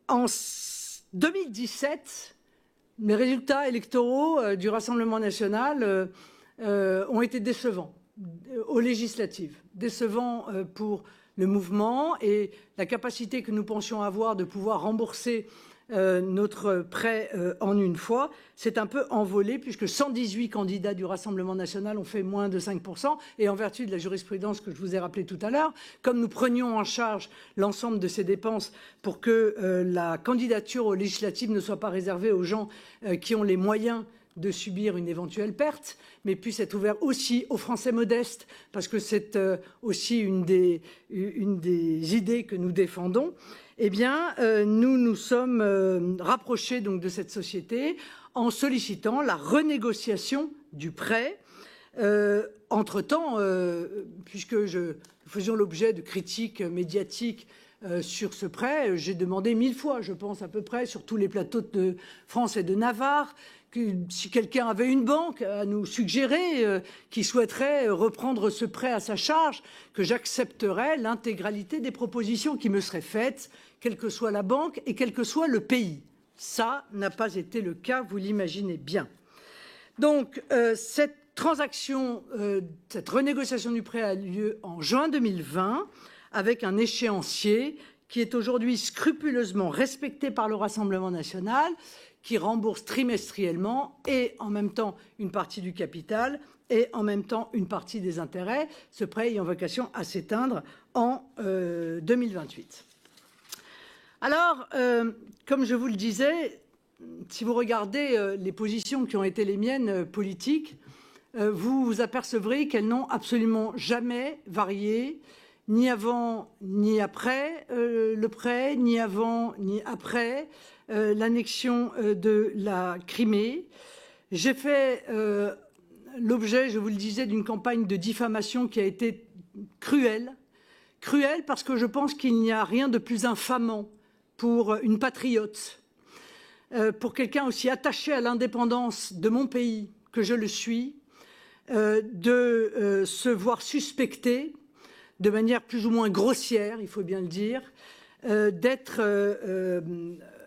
En 2017, les résultats électoraux du Rassemblement national ont été décevants aux législatives, décevants pour le mouvement et la capacité que nous pensions avoir de pouvoir rembourser notre prêt en une fois s'est un peu envolé puisque 118 candidats du Rassemblement national ont fait moins de 5% et en vertu de la jurisprudence que je vous ai rappelée tout à l'heure, comme nous prenions en charge l'ensemble de ces dépenses pour que la candidature aux législatives ne soit pas réservée aux gens qui ont les moyens de subir une éventuelle perte, mais puisse être ouvert aussi aux Français modestes, parce que c'est aussi une des idées que nous défendons. Eh bien, nous nous sommes rapprochés donc de cette société en sollicitant la renégociation du prêt. Entre-temps, puisque nous faisions l'objet de critiques médiatiques sur ce prêt, j'ai demandé 1000 fois, je pense à peu près, sur tous les plateaux de France et de Navarre, que si quelqu'un avait une banque à nous suggérer qui souhaiterait reprendre ce prêt à sa charge, que j'accepterais l'intégralité des propositions qui me seraient faites, quelle que soit la banque et quel que soit le pays. Ça n'a pas été le cas, vous l'imaginez bien. Donc, cette transaction, cette renégociation du prêt a lieu en juin 2020 avec un échéancier qui est aujourd'hui scrupuleusement respecté par le Rassemblement national, qui rembourse trimestriellement et en même temps une partie du capital et en même temps une partie des intérêts, ce prêt ayant vocation à s'éteindre en 2028. Alors, comme je vous le disais, si vous regardez les positions qui ont été les miennes politiques, vous vous apercevrez qu'elles n'ont absolument jamais varié, ni avant ni après le prêt, ni avant ni après l'annexion de la Crimée. J'ai fait l'objet, je vous le disais, d'une campagne de diffamation qui a été cruelle. Cruelle parce que je pense qu'il n'y a rien de plus infamant pour une patriote, pour quelqu'un aussi attaché à l'indépendance de mon pays que je le suis, de se voir suspecté de manière plus ou moins grossière, il faut bien le dire, d'être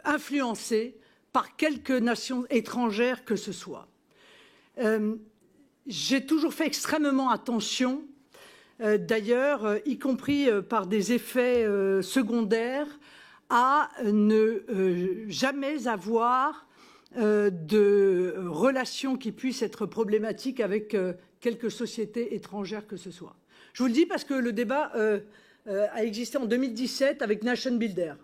influencé par quelque nation étrangère que ce soit. J'ai toujours fait extrêmement attention, d'ailleurs, y compris par des effets secondaires, à ne jamais avoir de relations qui puissent être problématiques avec quelque société étrangère que ce soit. Je vous le dis parce que le débat a existé en 2017 avec Nation Builder.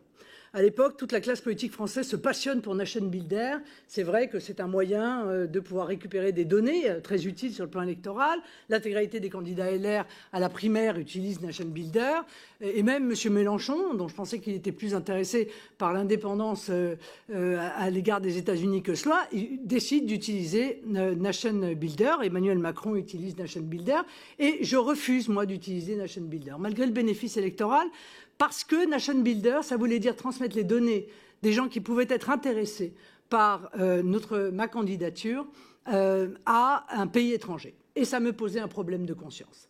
À l'époque, toute la classe politique française se passionne pour Nation Builder. C'est vrai que c'est un moyen de pouvoir récupérer des données très utiles sur le plan électoral. L'intégralité des candidats LR à la primaire utilise Nation Builder. Et même M. Mélenchon, dont je pensais qu'il était plus intéressé par l'indépendance à l'égard des États-Unis que cela, il décide d'utiliser Nation Builder. Emmanuel Macron utilise Nation Builder. Et je refuse, moi, d'utiliser Nation Builder, malgré le bénéfice électoral. Parce que Nation Builder, ça voulait dire transmettre les données des gens qui pouvaient être intéressés par ma candidature à un pays étranger. Et ça me posait un problème de conscience.